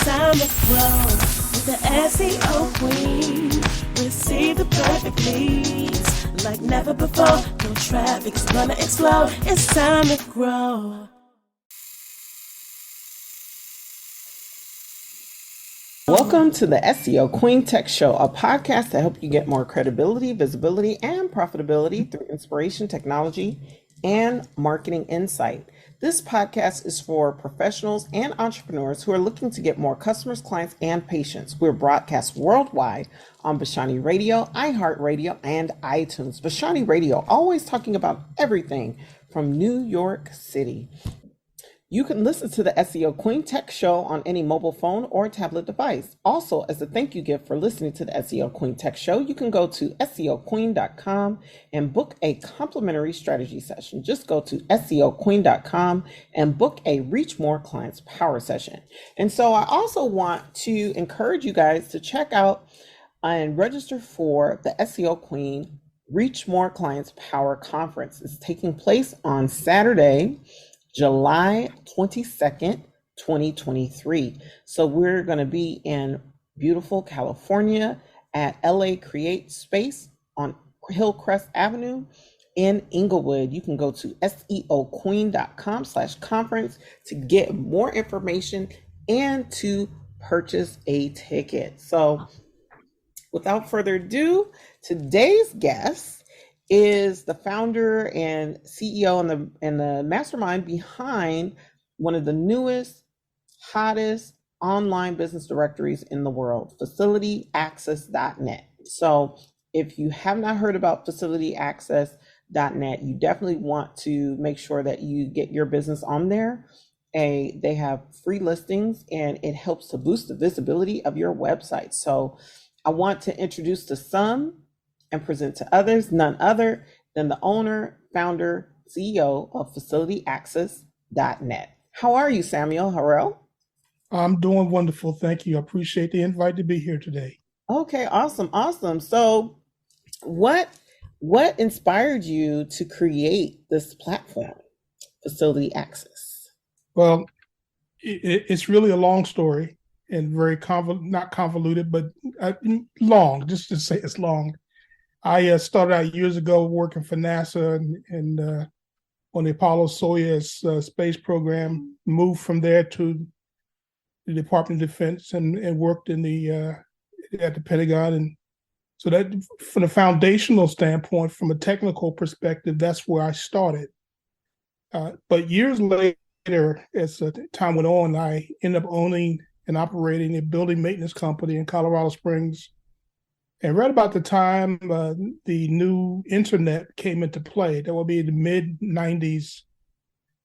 time to grow with the SEO Queen. Receive the perfect leads like never before. No traffic is gonna explode. It's time to grow. Welcome to the SEO Queen Tech Show, a podcast to help you get more credibility, visibility, and profitability through inspiration, technology, and marketing insight. This podcast is for professionals and entrepreneurs who are looking to get more customers, clients, and patients. We're broadcast worldwide on Vashani Radio, iHeartRadio, and iTunes. Vashani Radio, always talking about everything from New York City. You can listen to the SEO Queen Tech Show on any mobile phone or tablet device. Also, as a thank you gift for listening to the SEO Queen Tech Show, you can go to SEOqueen.com and book a complimentary strategy session. Just go to SEOqueen.com and book a Reach More Clients Power session. And so I also want to encourage you guys to check out and register for the SEO Queen Reach More Clients Power Conference. It's taking place on Saturday, July 22nd, 2023. So we're going to be in beautiful California at LA Create Space on Hillcrest Avenue in Inglewood. You can go to seoqueen.com/conference to get more information and to purchase a ticket. So without further ado, today's guest is the founder and CEO and the mastermind behind one of the newest, hottest online business directories in the world, FacilityAXS.net. So if you have not heard about FacilityAXS.net, you definitely want to make sure that you get your business on there. They have free listings and it helps to boost the visibility of your website. So I want to introduce to some and present to others, none other than the owner, founder, CEO of FacilityAXS.net. How are you, Samuel Harrell? I'm doing wonderful. Thank you. I appreciate the invite to be here today. Okay, awesome. So what inspired you to create this platform, FacilityAXS? Well, it's really a long story and very not convoluted, but long, just to say it's long. I started out years ago working for NASA and on the Apollo-Soyuz space program, moved from there to the Department of Defense and worked in at the Pentagon. And so that from a foundational standpoint, from a technical perspective, that's where I started. But years later, as time went on, I ended up owning and operating a building maintenance company in Colorado Springs. And right about the time the new internet came into play, that would be in the mid-90s,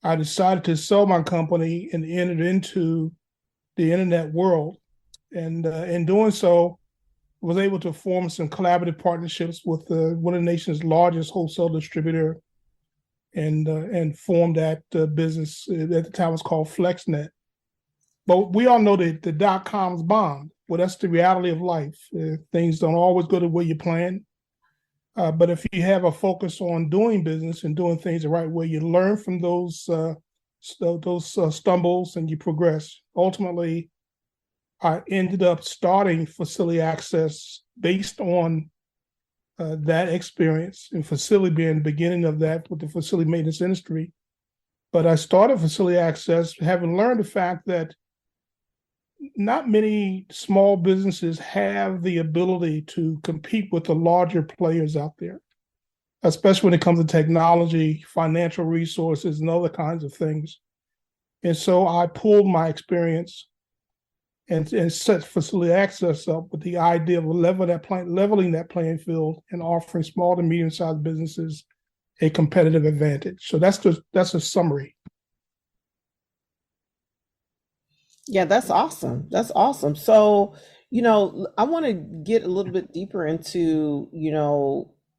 I decided to sell my company and entered into the internet world. And in doing so, was able to form some collaborative partnerships with one of the nation's largest wholesale distributor and formed that business. At the time, it was called FlexNet. But we all know that the dot-coms bombed. Well, that's the reality of life. Things don't always go the way you plan. But if you have a focus on doing business and doing things the right way, you learn from those stumbles and you progress. Ultimately, I ended up starting FacilityAXS based on that experience, and Facility being the beginning of that with the facility maintenance industry. But I started FacilityAXS having learned the fact that not many small businesses have the ability to compete with the larger players out there, especially when it comes to technology, financial resources, and other kinds of things. And so I pulled my experience and set FacilityAXS up with the idea of leveling that playing field and offering small to medium-sized businesses a competitive advantage. So that's a summary. Yeah, that's awesome. That's awesome. So, I want to get a little bit deeper into,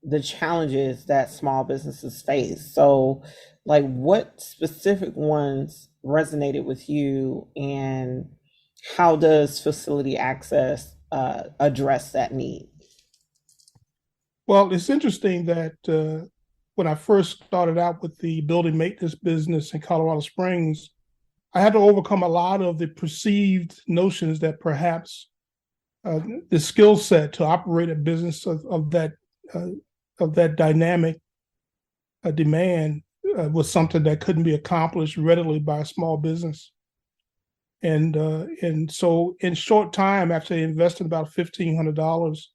the challenges that small businesses face. So, like, what specific ones resonated with you, and how does FacilityAXS address that need? Well, it's interesting that when I first started out with the building maintenance business in Colorado Springs, I had to overcome a lot of the perceived notions that perhaps the skill set to operate a business of that dynamic demand was something that couldn't be accomplished readily by a small business. And so in short time, after I invested about $1,500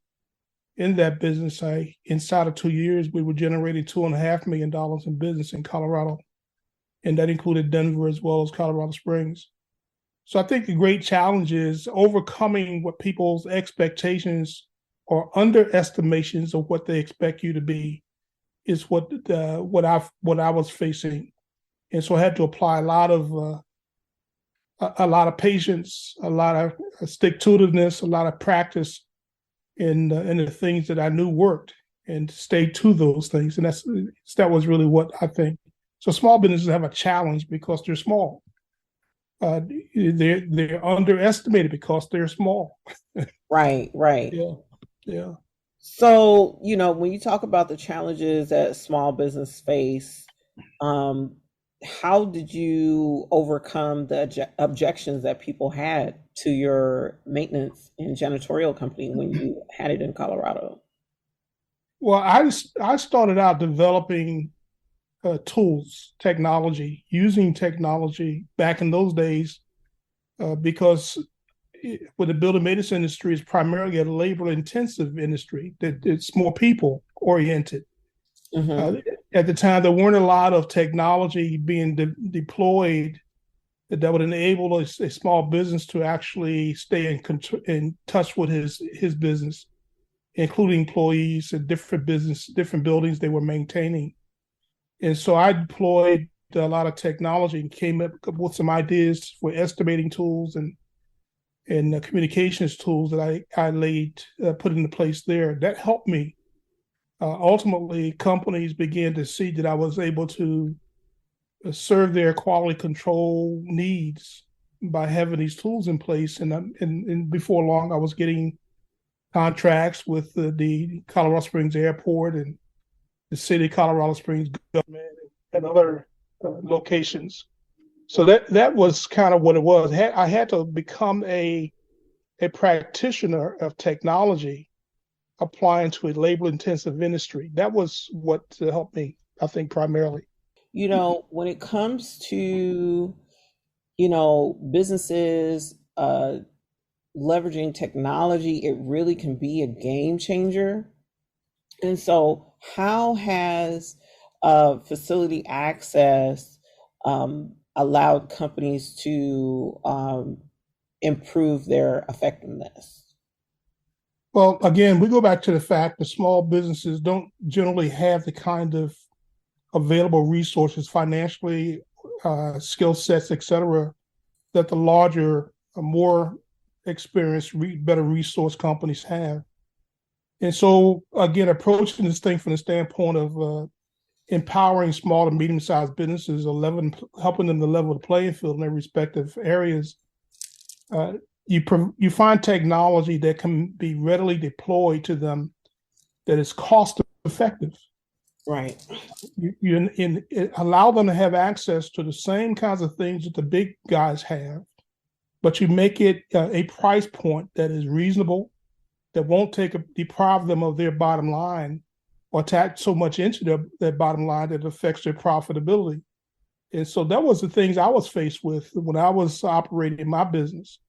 in that business, inside of 2 years, we were generating $2.5 million in business in Colorado. And that included Denver as well as Colorado Springs. So I think the great challenge is overcoming what people's expectations or underestimations of what they expect you to be is what I was facing. And so I had to apply a lot of patience, a lot of stick-to-itiveness, a lot of practice in the things that I knew worked, and stay to those things. And that was really what I think. So small businesses have a challenge because they're small. They're underestimated because they're small. Right. Yeah. So, when you talk about the challenges that small business face, how did you overcome the objections that people had to your maintenance and janitorial company when you had it in Colorado? Well, I started out developing tools, using technology back in those days, because with the building maintenance industry is primarily a labor-intensive industry. That it's more people-oriented. Mm-hmm. At the time, there weren't a lot of technology being deployed that would enable a small business to actually stay in touch with his business, including employees and different buildings they were maintaining. And so I deployed a lot of technology and came up with some ideas for estimating tools and communications tools that I put into place there. That helped me. Ultimately, companies began to see that I was able to serve their quality control needs by having these tools in place. And before long, I was getting contracts with the Colorado Springs Airport and the city of Colorado Springs government and other locations. So that was kind of what it was. I had to become a practitioner of technology applying to a labor-intensive industry. That was what helped me, I think, primarily. When it comes to, businesses leveraging technology, it really can be a game changer. And so how has FacilityAXS allowed companies to improve their effectiveness? Well, again, we go back to the fact that small businesses don't generally have the kind of available resources financially, skill sets, et cetera, that the larger, more experienced, better resource companies have. And so, again, approaching this thing from the standpoint of empowering small and medium-sized businesses, helping them to level the playing field in their respective areas, you find technology that can be readily deployed to them that is cost-effective. Right. You allow them to have access to the same kinds of things that the big guys have, but you make it a price point that is reasonable, that won't deprive them of their bottom line or attach so much into their bottom line that it affects their profitability. And so that was the things I was faced with when I was operating my business.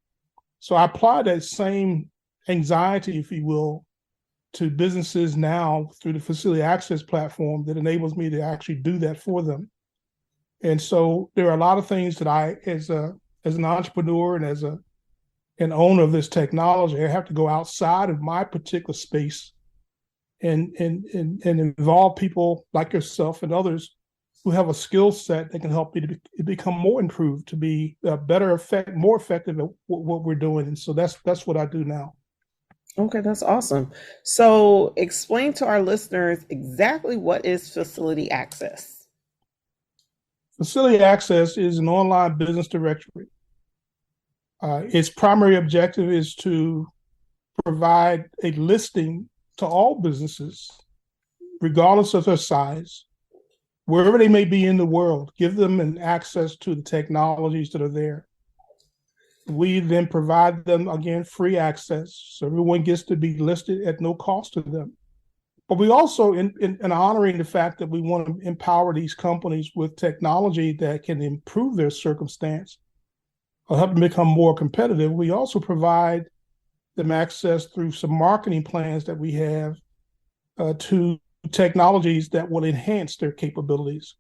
So I applied that same anxiety, if you will, to businesses now through the FacilityAXS platform that enables me to actually do that for them. And so there are a lot of things that I, as an entrepreneur and as an owner of this technology, I have to go outside of my particular space and involve people like yourself and others who have a skill set that can help me to become more improved, to be more effective at what we're doing. And so that's what I do now. Okay, that's awesome. So explain to our listeners exactly what is FacilityAXS. FacilityAXS is an online business directory. Its primary objective is to provide a listing to all businesses, regardless of their size, wherever they may be in the world, give them an access to the technologies that are there. We then provide them, again, free access. So everyone gets to be listed at no cost to them. But we also, in honoring the fact that we want to empower these companies with technology that can improve their circumstance or help them become more competitive, we also provide them access through some marketing plans that we have to technologies that will enhance their capabilities.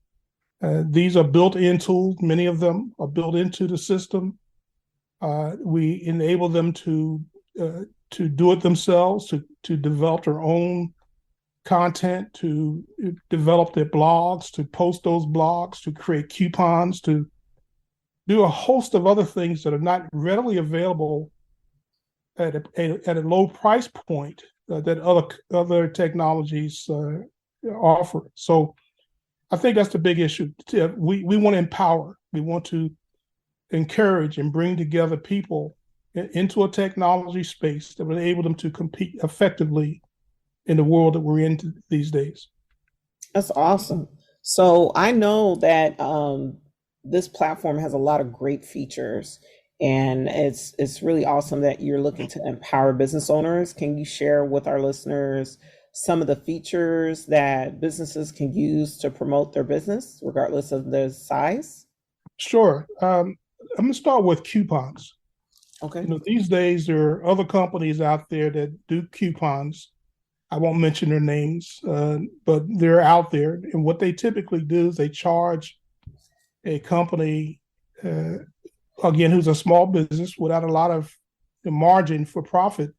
These are built-in tools. Many of them are built into the system. We enable them to do it themselves, to develop their own content, to develop their blogs, to post those blogs, to create coupons, to do a host of other things that are not readily available at a low price point that other technologies offer. So I think that's the big issue. We want to empower. We want to encourage and bring together people into a technology space that will enable them to compete effectively in the world that we're in these days. That's awesome. So I know that this platform has a lot of great features, and it's really awesome that you're looking to empower business owners. Can you share with our listeners some of the features that businesses can use to promote their business, regardless of their size? Sure. I'm going to start with coupons. Okay. These days there are other companies out there that do coupons. I won't mention their names, but they're out there. And what they typically do is they charge a company, again, who's a small business without a lot of margin for profit.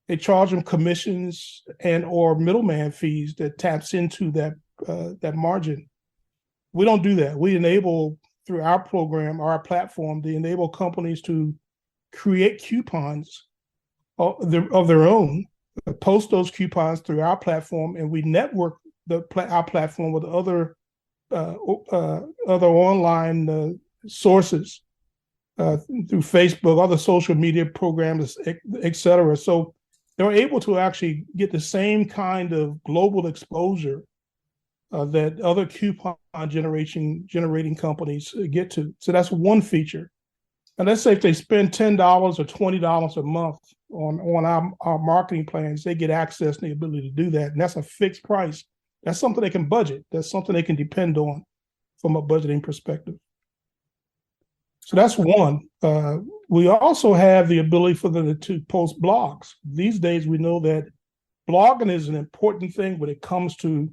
They charge them commissions and or middleman fees that taps into that margin. We don't do that. We enable, through our program, our platform, to enable companies to create coupons of their own, post those coupons through our platform, and we network our platform with other online sources through Facebook, other social media programs, et cetera. So they're able to actually get the same kind of global exposure that other coupon generating companies get to. So that's one feature. And let's say if they spend $10 or $20 a month on our marketing plans, they get access and the ability to do that. And that's a fixed price. That's something they can budget. That's something they can depend on from a budgeting perspective. So that's one. We also have the ability for them to post blogs. These days, we know that blogging is an important thing when it comes to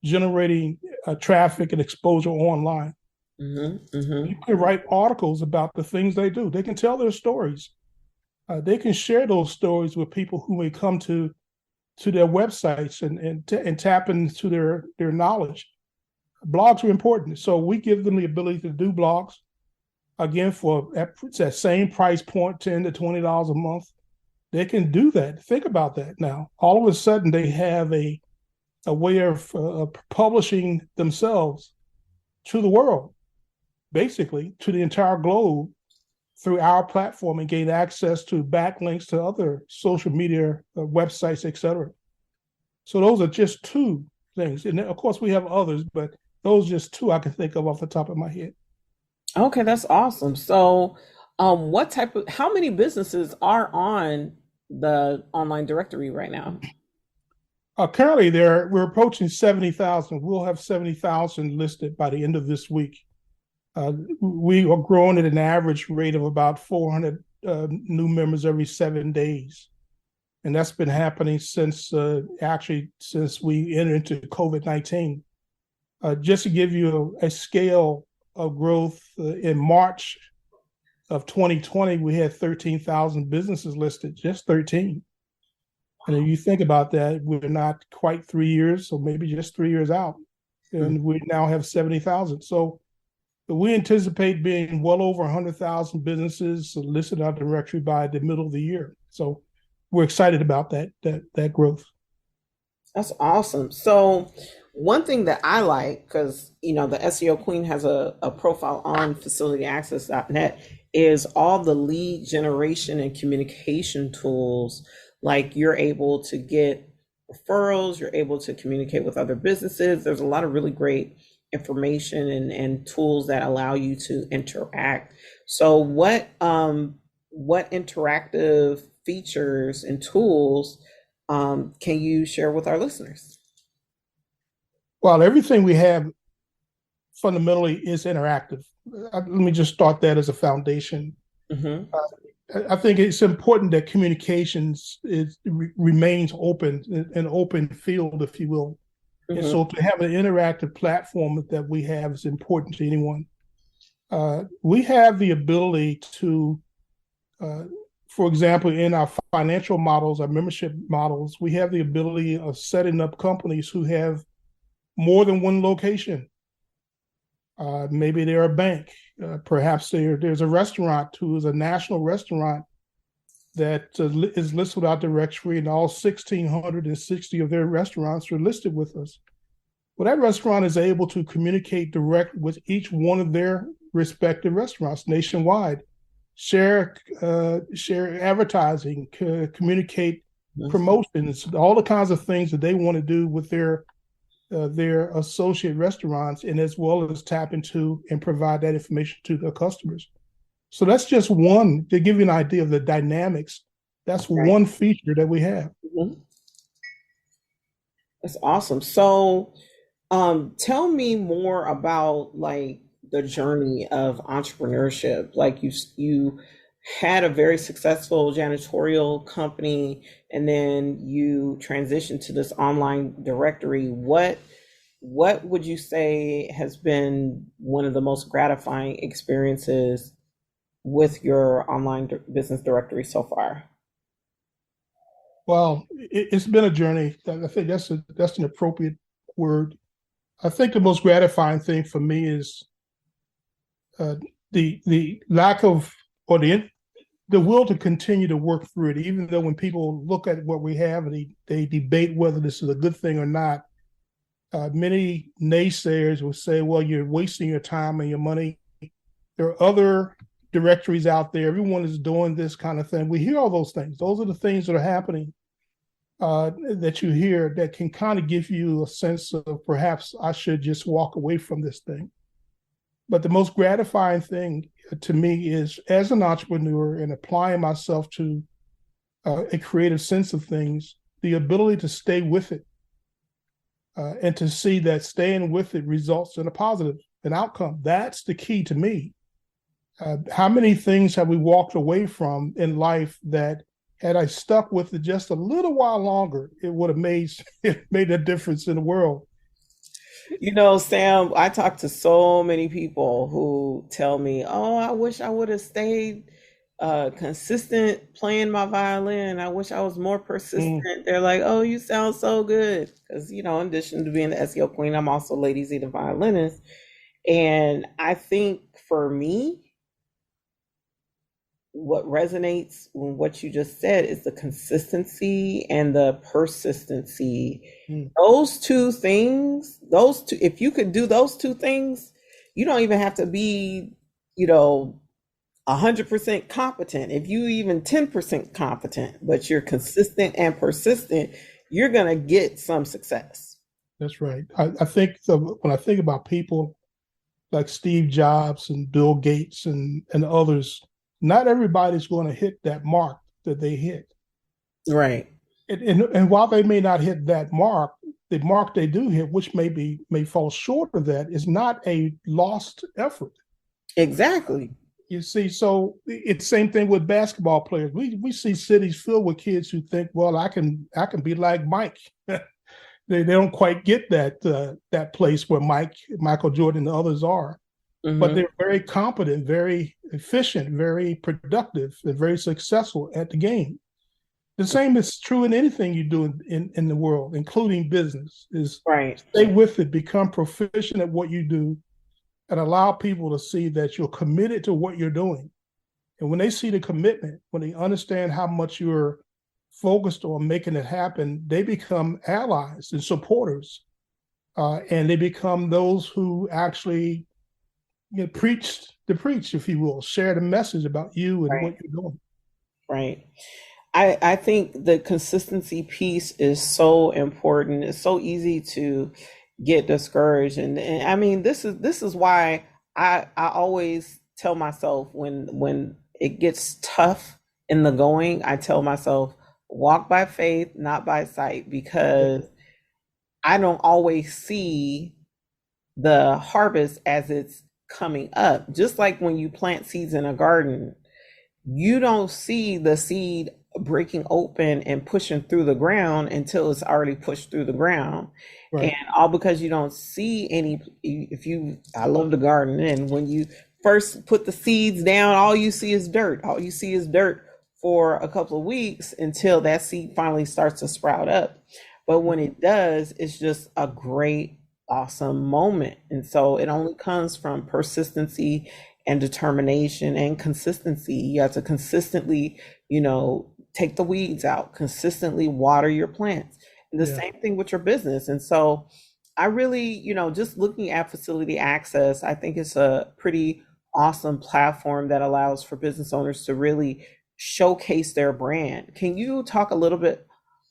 generating traffic and exposure online. Mm-hmm, mm-hmm. You can write articles about the things they do. They can tell their stories. They can share those stories with people who may come to their websites and tap into their knowledge. Blogs are important. So we give them the ability to do blogs, again, for that same price point, $10 to $20 a month. They can do that. Think about that now. All of a sudden, they have a way of publishing themselves to the world, basically to the entire globe, through our platform, and gain access to backlinks to other social media websites, et cetera. So those are just two things. And of course, we have others, but those are just two I can think of off the top of my head. Okay, that's awesome. So how many businesses are on the online directory right now? Currently, we're approaching 70,000. We'll have 70,000 listed by the end of this week. We are growing at an average rate of about 400 new members every 7 days. And that's been happening since we entered into COVID-19. Just to give you a scale of growth, in March of 2020, we had 13,000 businesses listed, just 13. And if you think about that, we're not quite 3 years, so maybe just 3 years out. And we now have 70,000. So we anticipate being well over 100,000 businesses listed on our directory by the middle of the year. So we're excited about that growth. That's awesome. So one thing that I like, because the SEO Queen has a profile on FacilityAXS.net, is all the lead generation and communication tools. Like, you're able to get referrals, you're able to communicate with other businesses. There's a lot of really great information and tools that allow you to interact. So what interactive features and tools can you share with our listeners? Well, everything we have fundamentally is interactive. Let me just start that as a foundation. Mm-hmm. I think it's important that communications remains open, an open field, if you will. Mm-hmm. And so to have an interactive platform that we have is important to anyone. We have the ability to, for example, in our financial models, our membership models, we have the ability of setting up companies who have more than one location. Maybe they're a bank. Perhaps there's a restaurant who is a national restaurant that is listed with our directory, and all 1,660 of their restaurants are listed with us. Well, that restaurant is able to communicate direct with each one of their respective restaurants nationwide, share advertising, communicate promotions, all the kinds of things that they want to do with their associate restaurants, and as well as tap into and provide that information to their customers. So that's just one, to give you an idea of the dynamics. That's one feature that we have. Mm-hmm. That's awesome. So tell me more about like the journey of entrepreneurship. Like you had a very successful janitorial company, and then you transitioned to this online directory. What would you say has been one of the most gratifying experiences with your online business directory so far? Well, it's been a journey. I think that's an appropriate word. I think the most gratifying thing for me is the lack of, or the will to continue to work through it, even though when people look at what we have and they debate whether this is a good thing or not, many naysayers will say, well, you're wasting your time and your money. There are other directories out there. Everyone is doing this kind of thing. We hear all those things. Those are the things that are happening that you hear that can kind of give you a sense of perhaps I should just walk away from this thing. But the most gratifying thing to me is, as an entrepreneur and applying myself to a creative sense of things, the ability to stay with it and to see that staying with it results in a positive, an outcome. That's the key to me. How many things have we walked away from in life that had I stuck with it just a little while longer, it would have made a difference in the world? You know, Sam, I talk to so many people who tell me, oh, I wish I would have stayed consistent playing my violin. I wish I was more persistent. They're like, oh, you sound so good. Because, you know, in addition to being the SEO queen, I'm also Ladies Eating Violinist. And I think for me, what resonates with what you just said is the consistency and the persistency. Those two things, if you could do those two things, you don't even have to be, 100% competent. If you even 10% competent, but you're consistent and persistent, you're going to get some success. That's right. I think when I think about people like Steve Jobs and Bill Gates and others, not everybody's going to hit that mark that they hit. Right. And while they may not hit that mark, the mark they do hit, which may fall short of that, is not a lost effort. Exactly. You see, so it's the same thing with basketball players. We see cities filled with kids who think, well, I can be like Mike. They don't quite get that place where Michael Jordan and others are. Mm-hmm. But they're very competent, very efficient, very productive, and very successful at the game. The same is true in anything you do in the world, including business, is right. Stay with it, become proficient at what you do, and allow people to see that you're committed to what you're doing. And when they see the commitment, when they understand how much you're focused on making it happen, they become allies and supporters. And they become those who actually preach, if you will, share the message about you and right. what you're doing. Right. I think the consistency piece is so important. It's so easy to get discouraged. And I mean, this is why I always tell myself when it gets tough in the going, I tell myself, walk by faith, not by sight, because I don't always see the harvest as it's coming up. Just like when you plant seeds in a garden, you don't see the seed breaking open and pushing through the ground until it's already pushed through the ground. Right. And all because you don't see any, I love the garden. And when you first put the seeds down, all you see is dirt. All you see is dirt for a couple of weeks until that seed finally starts to sprout up. But when it does, it's just a great, awesome moment. And so it only comes from persistency and determination and consistency. You have to consistently, take the weeds out, consistently water your plants. And the same thing with your business. And so I really, just looking at FacilityAXS, I think it's a pretty awesome platform that allows for business owners to really showcase their brand. Can you talk a little bit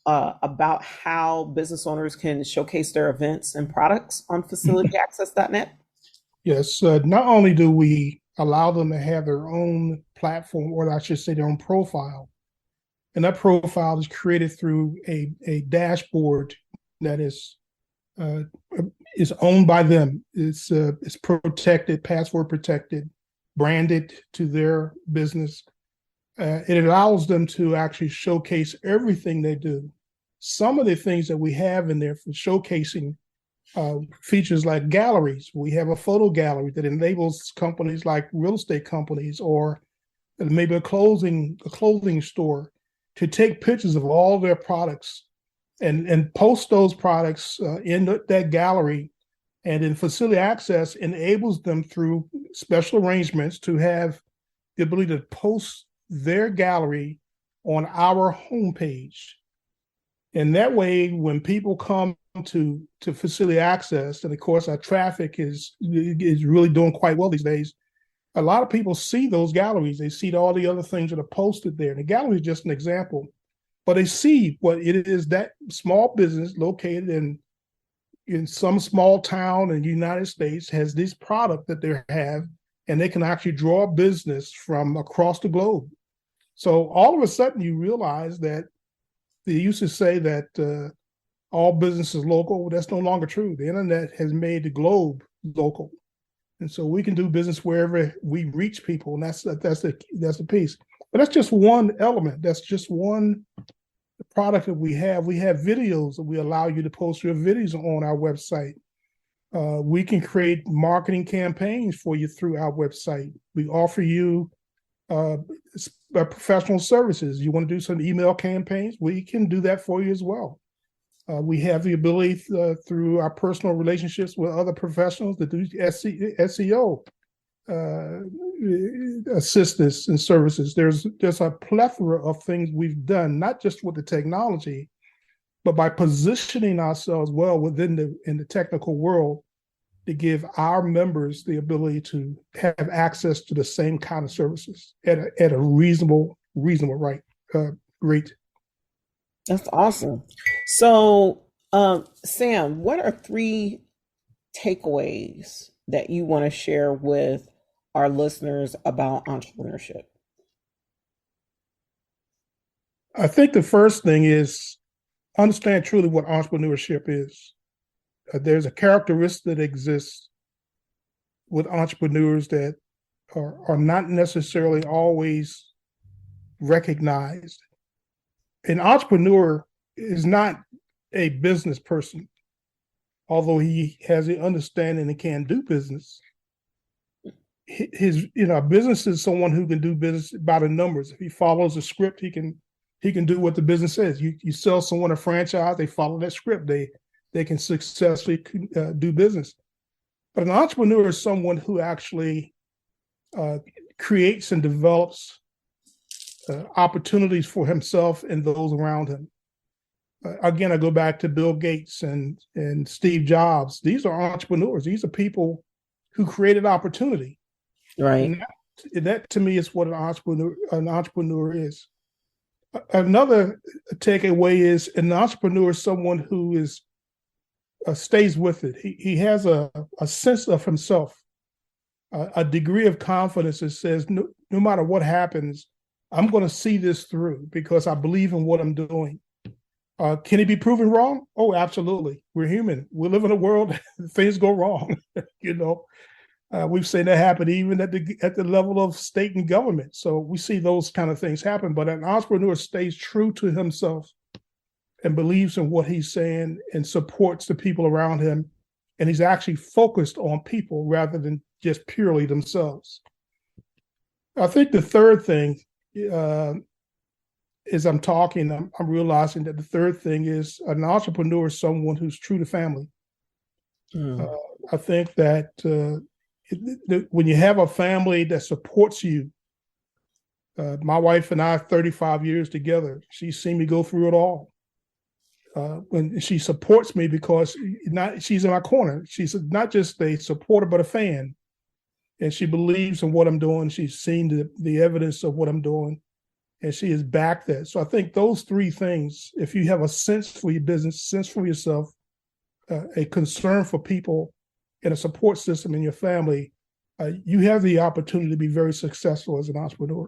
about how business owners can showcase their events and products on FacilityAXS.net? Yes. Not only do we allow them to have their own platform, or I should say their own profile, and that profile is created through a dashboard that is owned by them. It's protected, password protected, branded to their business. It allows them to actually showcase everything they do. Some of the things that we have in there for showcasing features like galleries. We have a photo gallery that enables companies like real estate companies or maybe a clothing store to take pictures of all their products and post those products in that gallery. And then FacilityAXS enables them through special arrangements to have the ability to post their gallery on our homepage. And that way, when people come to FacilityAXS, and of course our traffic is really doing quite well these days, a lot of people see those galleries. They see all the other things that are posted there. And the gallery is just an example, but they see what it is that small business located in some small town in the United States has this product that they have, and they can actually draw business from across the globe. So all of a sudden you realize that they used to say that all business is local. Well, that's no longer true. The internet has made the globe local. And so we can do business wherever we reach people, and that's the piece. But that's just one element. That's just one product that we have. We have videos that we allow you to post your videos on our website. We can create marketing campaigns for you through our website. We offer you professional services. You want to do some email campaigns? We can do that for you as well. We have the ability through our personal relationships with other professionals to do SEO assistance and services. There's a plethora of things we've done, not just with the technology, but by positioning ourselves well in the technical world to give our members the ability to have access to the same kind of services at a reasonable rate. That's awesome. So, Sam, what are 3 takeaways that you want to share with our listeners about entrepreneurship? I think the first thing is understand truly what entrepreneurship is. There's a characteristic that exists with entrepreneurs that are not necessarily always recognized. An entrepreneur is not a business person, although he has the understanding and can do business. His business is someone who can do business by the numbers. If he follows a script, he can do what the business says. You sell someone a franchise, they follow that script. They can successfully do business. But an entrepreneur is someone who actually creates and develops opportunities for himself and those around him. Again, I go back to Bill Gates and Steve Jobs. These are entrepreneurs. These are people who created opportunity. Right. And that to me is what an entrepreneur is. Another takeaway is an entrepreneur is someone who is stays with it. He has a sense of himself, a degree of confidence that says, no matter what happens, I'm going to see this through because I believe in what I'm doing. Can he be proven wrong? Oh, absolutely. We're human. We live in a world things go wrong. We've seen that happen even at the level of state and government. So we see those kind of things happen. But an entrepreneur stays true to himself and believes in what he's saying and supports the people around him. And he's actually focused on people rather than just purely themselves. I think the third thing as I'm talking, I'm realizing that the third thing is an entrepreneur is someone who's true to family. I think that when you have a family that supports you, my wife and I, 35 years together, she's seen me go through it all. When she supports me because she's in my corner. She's not just a supporter, but a fan. And she believes in what I'm doing. She's seen the evidence of what I'm doing. And she has backed that. So I think those three things, if you have a sense for your business, sense for yourself, a concern for people, and a support system in your family, you have the opportunity to be very successful as an entrepreneur.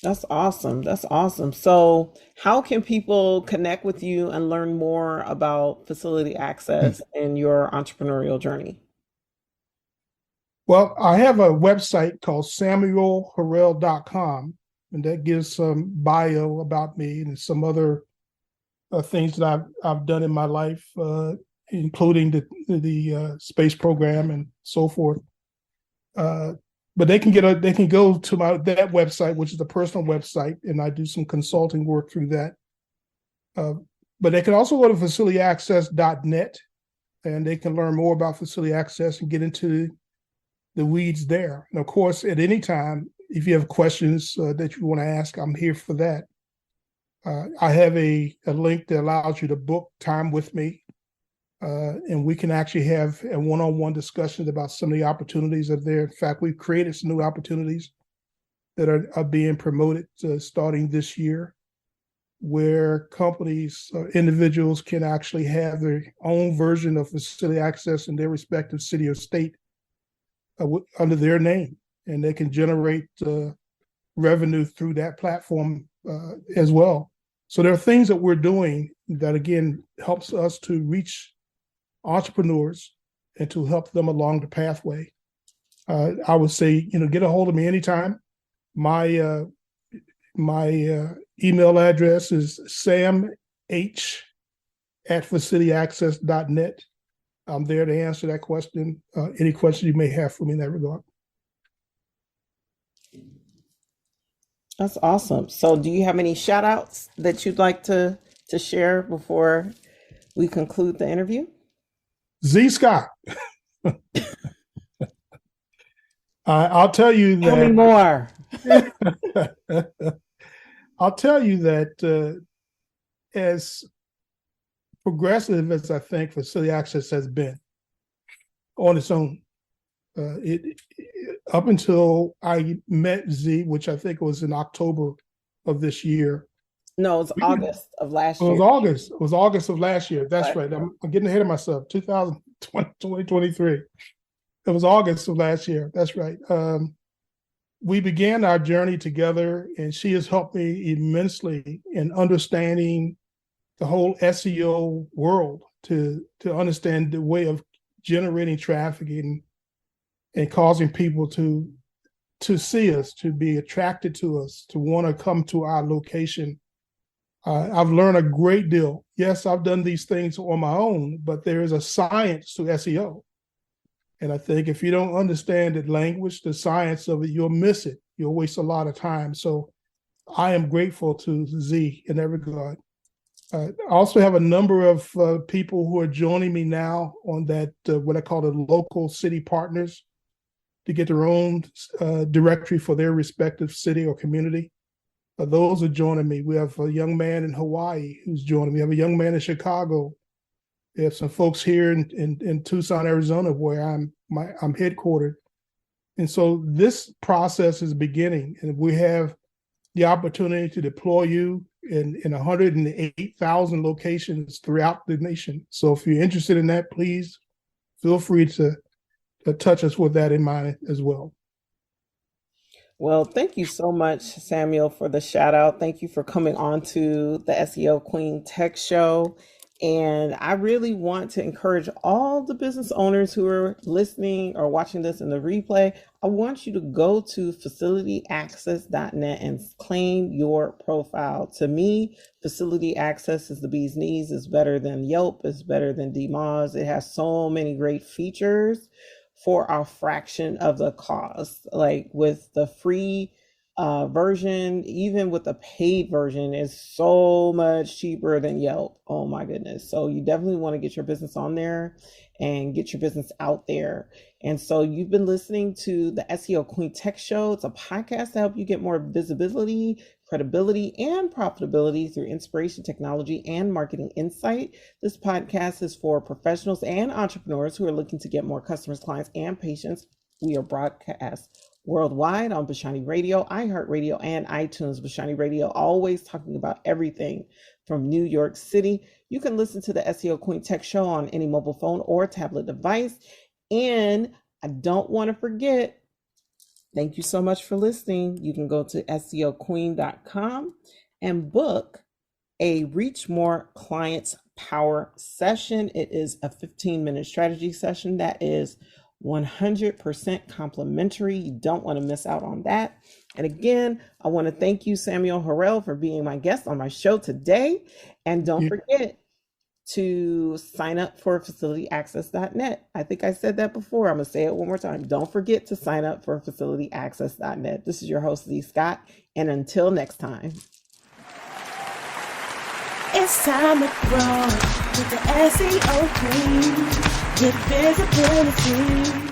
That's awesome. That's awesome. So how can people connect with you and learn more about FacilityAXS and your entrepreneurial journey? Well, I have a website called samuelharrell.com, and that gives some bio about me and some other things that I've done in my life, including the space program and so forth. But they can go to that website, which is a personal website, and I do some consulting work through that. But they can also go to FacilityAXS.net, and they can learn more about FacilityAXS and get into the weeds there. And of course, at any time, if you have questions that you want to ask, I'm here for that. I have a link that allows you to book time with me, and we can actually have a one-on-one discussion about some of the opportunities that are there. In fact, we've created some new opportunities that are being promoted starting this year, where companies, individuals can actually have their own version of FacilityAXS in their respective city or state under their name, and they can generate revenue through that platform as well. So there are things that we're doing that, again, helps us to reach entrepreneurs and to help them along the pathway. I would say, get a hold of me anytime. My email address is samh@facilityaxs.net. I'm there to answer that question, any question you may have for me in that regard. That's awesome. So do you have any shout outs that you'd like to share before we conclude the interview? Z Scott. I'll tell you that. Tell me more. I'll tell you that as progressive as I think FacilityAXS has been on its own, up until I met Z, which I think was in October of this year. No, it was August of last year. It was August of last year. That's right. I'm getting ahead of myself. 2023. It was August of last year. That's right. We began our journey together, and she has helped me immensely in understanding the whole SEO world, to understand the way of generating traffic and causing people to see us, to be attracted to us, to want to come to our location. I've learned a great deal. Yes, I've done these things on my own, but there is a science to SEO. And I think if you don't understand the language, the science of it, you'll miss it. You'll waste a lot of time. So I am grateful to Z in that regard. I also have a number of people who are joining me now on that, what I call the local city partners, to get their own directory for their respective city or community. Those are joining me. We have a young man in Hawaii who's joining me. We have a young man in Chicago. We have some folks here in Tucson, Arizona, where I'm headquartered. And so this process is beginning, and we have the opportunity to deploy you in 108,000 locations throughout the nation. So if you're interested in that, please feel free to touch us with that in mind as well. Well, thank you so much, Samuel, for the shout out. Thank you for coming on to the SEO Queen Tech Show. And I really want to encourage all the business owners who are listening or watching this in the replay. I want you to go to FacilityAXS.net and claim your profile. To me, FacilityAXS is the bee's knees. It's better than Yelp. It's better than DMOZ. It has so many great features for a fraction of the cost. Like with the free version, even with the paid version, is so much cheaper than Yelp. Oh my goodness. So you definitely want to get your business on there and get your business out there. And so you've been listening to the SEO Queen Tech Show. It's a podcast to help you get more visibility, credibility, and profitability through inspiration, technology, and marketing insight. This podcast is for professionals and entrepreneurs who are looking to get more customers, clients, and patients. We are broadcast worldwide on Bashani Radio, iHeartRadio, and iTunes. Bashani Radio, always talking about everything from New York City. You can listen to the SEO Queen Tech Show on any mobile phone or tablet device. And I don't want to forget, thank you so much for listening. You can go to SEOqueen.com and book a Reach More Clients Power session. It is a 15-minute strategy session that is 100% complimentary. You don't want to miss out on that. And again, I want to thank you, Samuel Harrell, for being my guest on my show today. And don't forget to sign up for FacilityAXS.net. I think I said that before. I'm going to say it one more time. Don't forget to sign up for FacilityAXS.net. This is your host, Z Scott. And until next time. It's time to grow with the SEO Queen. Get visibility.